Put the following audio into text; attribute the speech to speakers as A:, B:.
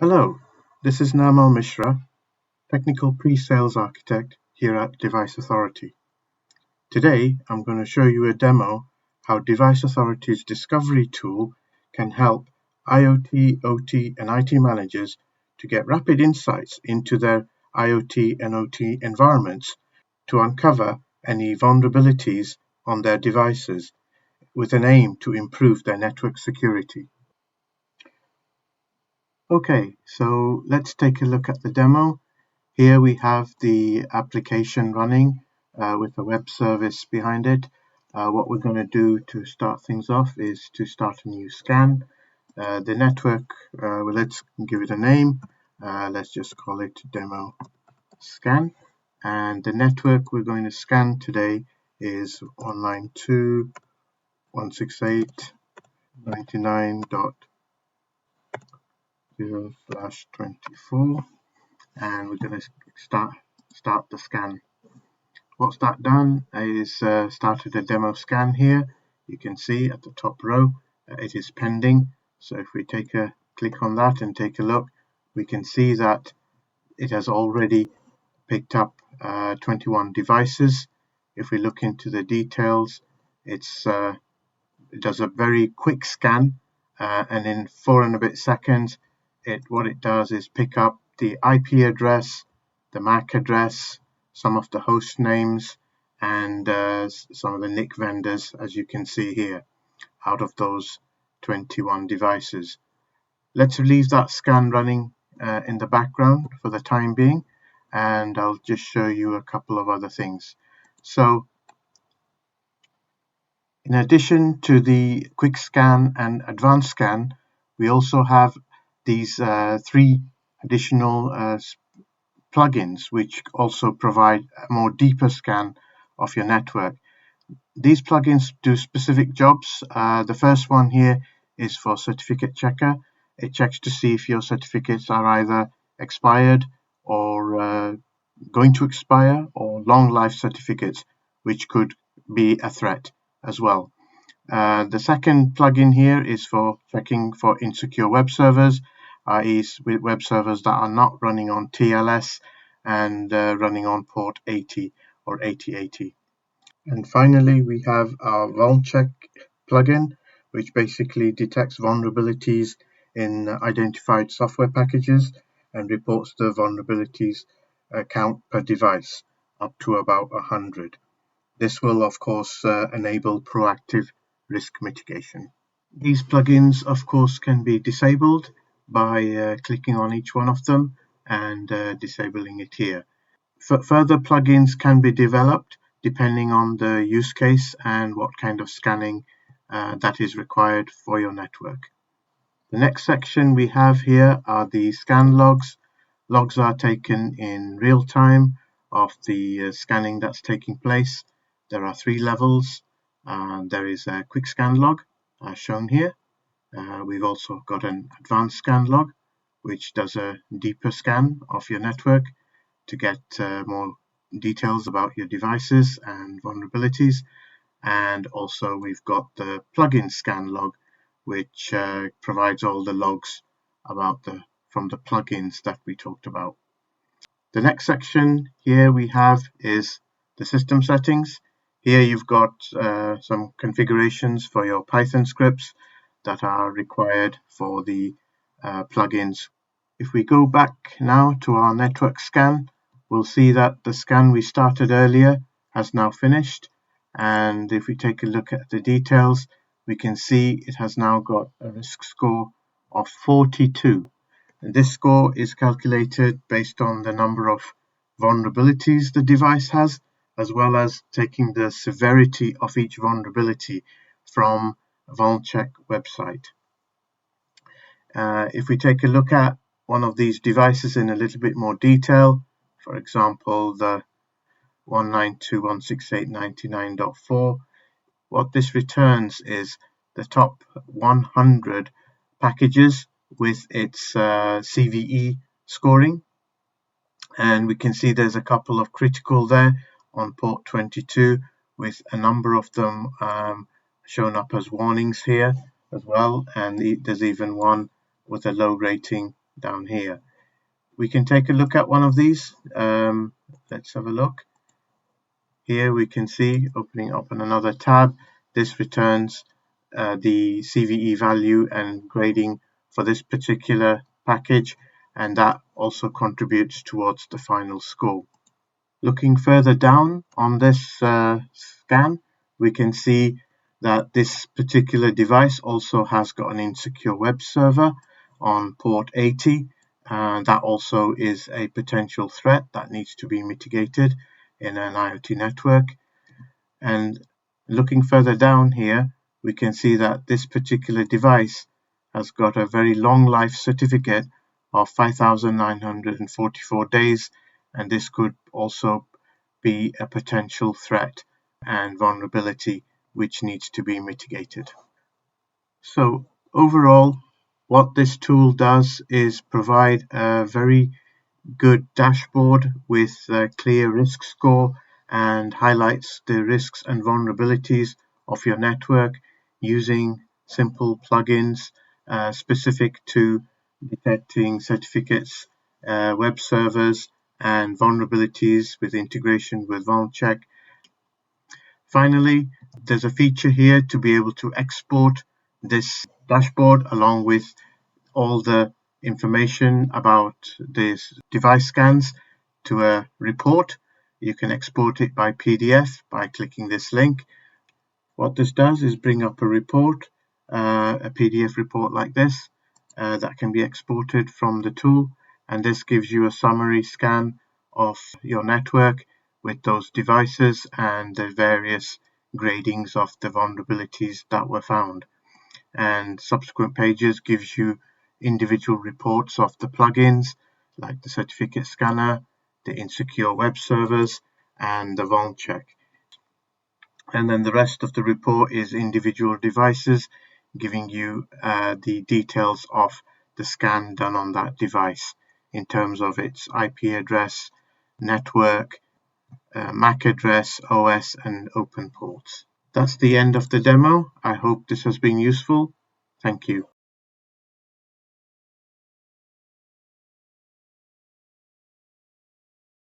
A: Hello, this is Nirmal Mishra, Technical Pre-Sales Architect here at Device Authority. Today, I'm going to show you a demo how Device Authority's discovery tool can help IoT, OT, and IT managers to get rapid insights into their IoT and OT environments to uncover any vulnerabilities on their devices with an aim to improve their network security. Okay, so let's take a look at the demo. Here we have the application running with a web service behind it. What we're going to do to start things off is to start a new scan. The network, let's give it a name. Let's just call it demo scan. And the network we're going to scan today is 192.168.99.0/24. And we're going to start the scan. What's that done is started a demo scan here. You can see at the top row it is pending. So if we take a click on that and take a look, we can see that it has already picked up 21 devices. If we look into the details, it does a very quick scan, and in 4 and a bit seconds, what it does is pick up the IP address, the MAC address, some of the host names, and some of the NIC vendors, as you can see here, out of those 21 devices. Let's leave that scan running in the background for the time being, and I'll just show you a couple of other things. So in addition to the quick scan and advanced scan, we also have these 3 additional plugins which also provide a more deeper scan of your network. These plugins do specific jobs. The first one here is for certificate checker. It checks to see if your certificates are either expired or going to expire, or long life certificates, which could be a threat as well. The second plugin here is for checking for insecure web servers, i.e. web servers that are not running on TLS and running on port 80 or 8080. And finally, we have our VulnCheck plugin, which basically detects vulnerabilities in identified software packages and reports the vulnerabilities count per device up to about 100. This will, of course, enable proactive risk mitigation. These plugins, of course, can be disabled by clicking on each one of them and disabling it here. Further plugins can be developed depending on the use case and what kind of scanning that is required for your network. The next section we have here are the scan logs. Logs are taken in real time of the scanning that's taking place. There are 3 levels. There is a quick scan log shown here. We've also got an advanced scan log, which does a deeper scan of your network to get more details about your devices and vulnerabilities. And also we've got the plugin scan log, which provides all the logs about from the plugins that we talked about. The next section here we have is the system settings. Here you've got some configurations for your Python scripts that are required for the plugins. If we go back now to our network scan, we'll see that the scan we started earlier has now finished. And if we take a look at the details, we can see it has now got a risk score of 42. And this score is calculated based on the number of vulnerabilities the device has, as well as taking the severity of each vulnerability from a VulnCheck website. If we take a look at one of these devices in a little bit more detail, for example, the 192.168.99.4, what this returns is the top 100 packages with its CVE scoring. And we can see there's a couple of critical there on port 22, with a number of them shown up as warnings here as well. And there's even one with a low rating down here. We can take a look at one of these. Let's have a look. Here we can see, opening up in another tab, this returns the CVE value and grading for this particular package, and that also contributes towards the final score. Looking further down on this scan, we can see that this particular device also has got an insecure web server on port 80, and that also is a potential threat that needs to be mitigated in an IoT network. And looking further down here, we can see that this particular device has got a very long life certificate of 5,944 days, and this could also be a potential threat and vulnerability which needs to be mitigated. So overall, what this tool does is provide a very good dashboard with a clear risk score and highlights the risks and vulnerabilities of your network using simple plugins specific to detecting certificates, web servers, and vulnerabilities with integration with VulnCheck. Finally, there's a feature here to be able to export this dashboard along with all the information about these device scans to a report. You can export it by PDF by clicking this link. What this does is bring up a report, a PDF report like this, that can be exported from the tool, and this gives you a summary scan of your network with those devices and the various gradings of the vulnerabilities that were found. And subsequent pages gives you individual reports of the plugins like the certificate scanner, the insecure web servers, and the VulnCheck. And then the rest of the report is individual devices, giving you the details of the scan done on that device in terms of its IP address, network, MAC address, OS, and open ports. That's the end of the demo. I hope this has been useful. Thank you.